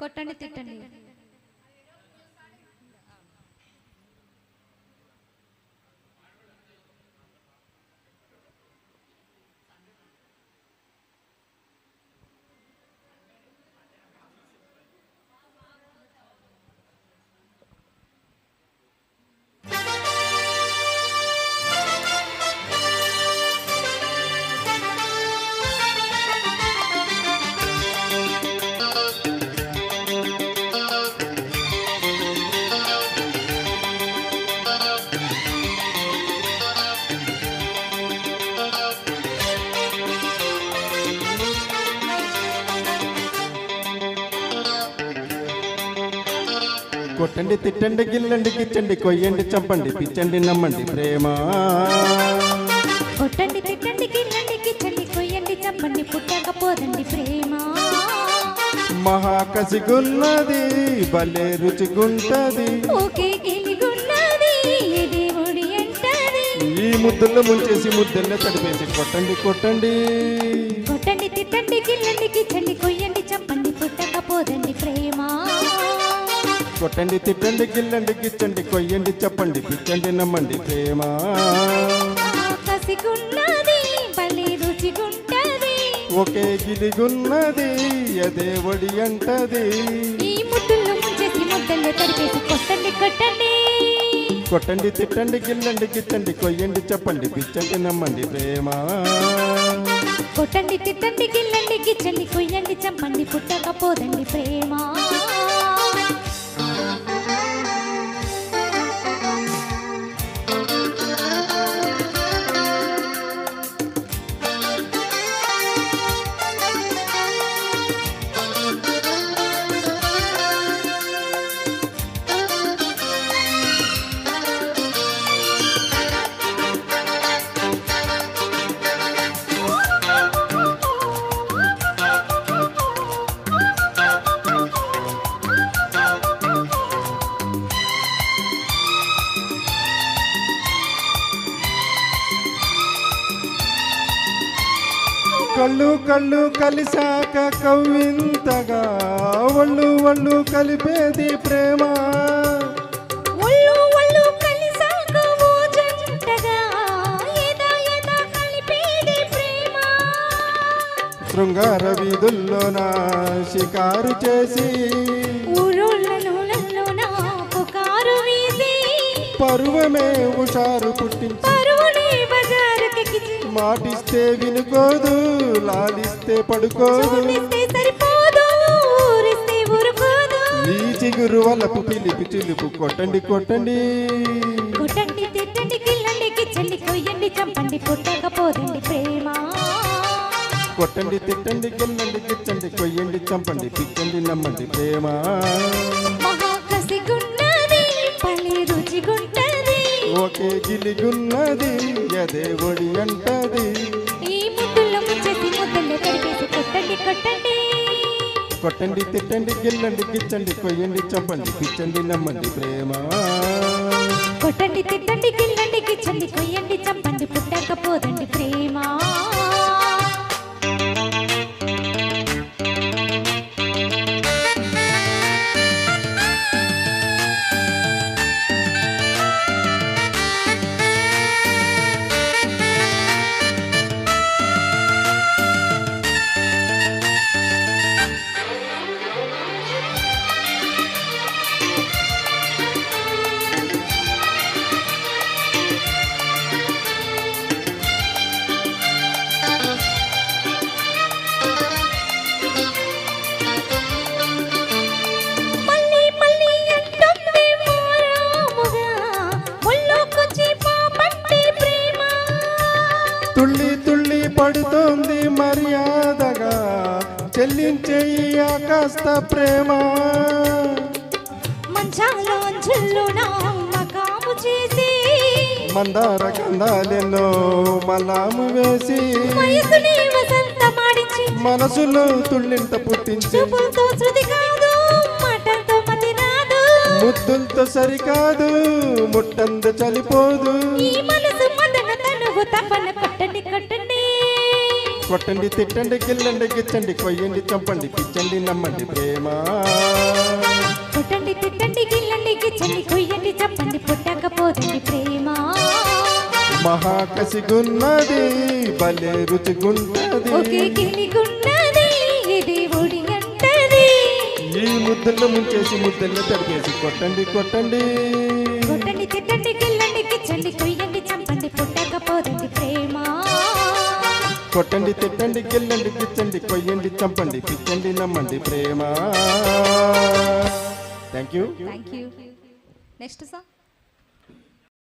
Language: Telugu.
కొట్టండి తిట్టండి. కొట్టండి తిట్టండి గిల్లండి గిచ్చండి కొయ్యండి చంపండి పిచ్చండి నమ్మండి ప్రేమ. కొట్టండి తిట్టండి గిల్లండి గిచ్చండి కొయ్యండి చంపండి పుట్టకపోదండి ప్రేమ. మహాకసిగున్నది భలే రుచిగుంటది ఓకే గిలిగున్నది ఏ దేవుడి అంటది. ఈ ముద్దుల్లో ముంచేసి ముద్దల్లో తడిపేసి కొట్టండి కొట్టండి. కొట్టండి తిట్టండి గిల్లండి గిచ్చండి కొయ్యండి చంపండి పుట్టకపోదండి ప్రేమ. కొట్టండి తిట్టండి గిల్లండి గిచ్చండి కొయ్యండి చెప్పండి పిచ్చండి నమ్మండి ప్రేమ. కసిగున్నది భలే రుచిగుంటది ఒకే గిలిగున్నది అదే ఒడి అంటది. ఈ ముద్దుల్లో ముంచేసి ముద్దల్లో తడిపేసి కొట్టండి కొట్టండి. కొట్టండి తిట్టండి గిల్లండి గిచ్చండి కొయ్యండి చెప్పండి పిచ్చండి నమ్మండి ప్రేమ. కొట్టండి తిట్టండి గిల్లండి గిచ్చండి కొయ్యండి చంపండి పుట్టకపోదండి ప్రేమ. కళ్ళు కళ్ళు కలిసాక కవ్వింతగా ఒళ్ళు ఒళ్ళు కలిపేది ప్రేమ. ఒళ్ళు ఒళ్ళు కలిసాక ఓ జంటగా ఏదా ఏదా కలిపేది ప్రేమ. శృంగార వీధుల్లోన షికారు చేసి ఊరోళ్ళలోన పుకారు వీధి పరువమే హుషారు పుట్టించి పరువుని బజారుకి మాటిస్తే వినుకోదు లాలిస్తే పడుకోదు. చూడిస్తే సరిపోదు ఊరిస్తే ఊరుకోదు. ఈ చిగురు వలపు పిలిపి చిలుపు కొట్టండి కొట్టండి. కొట్టండి తిట్టండి గిల్లండి గిచ్చండి కొయ్యండి చంపండి పుట్టకపోదండి ప్రేమ. కొట్టండి తిట్టండి గిల్లండి గిచ్చండి కొయ్యండి చంపండి పిచ్చండి నమ్మండి ప్రేమ. మహాకసిగున్నది పలి రుచిగుంటది ఒకే గిలిగున్నది అదే ఒడి అంటది. ఈ ముద్దుల్లో ముంచేసి ముద్దల్లో తడిపేసి కొట్టండి కొట్టండి. కొట్టండి తిట్టండి గిల్లండి గిచ్చండి కొయ్యండి చంపండి పిచ్చండి నమ్మండి ప్రేమ. కొట్టండి తిట్టండి గిల్లండి గిచ్చండి కొయ్యండి చంపండి పుట్టకపోదండి ప్రేమ. తుళ్ళి తుళ్ళి పడుతోంది మర్యాదగా చెల్లించే ఈ ఆకాస్త ప్రేమ. మంచాలో అంచుల్లోన మకాము చేసి మందార గంధాలెన్నో మలాము వేసి వయసుని వసంతమాడించి మనసులో తుళ్ళింత పుట్టించి చూపులతో శృతి కాదు మాటలతో మతి రాదు ముద్దులతో సరికాదు ముట్టందు చలిపోదు. ఈ మనసు మదన తనువు తపన కొట్టండి కొట్టండి. కొట్టండి తిట్టండి గిల్లండి గిచ్చండి కొయ్యండి చంపండి పిచ్చండి నమ్మండి ప్రేమ కొట్టండి తిట్టండి గిల్లండి గిచ్చండి కొయ్యండి చంపండి పుట్టకపోదండి ప్రేమ మహాకసిగున్నది భలే రుచిగుంటది ఒకే గిలిగున్నది ఇది ఒడి అంటది ఈ ముద్దల్లో ముంచేసి ముద్దల్లో తడిపేసి కొట్టండి కొట్టండి కొట్టండి తిట్టండి గిల్లండి గిచ్చండి కొయ్యండి చంపండి పుట్టకపోదండి ప్రేమ కొట్టండి తిట్టండి గిల్లండి గిచ్చండి కొయ్యండి చంపండి పిచ్చండి నమ్మండి ప్రేమ thank you thank you next song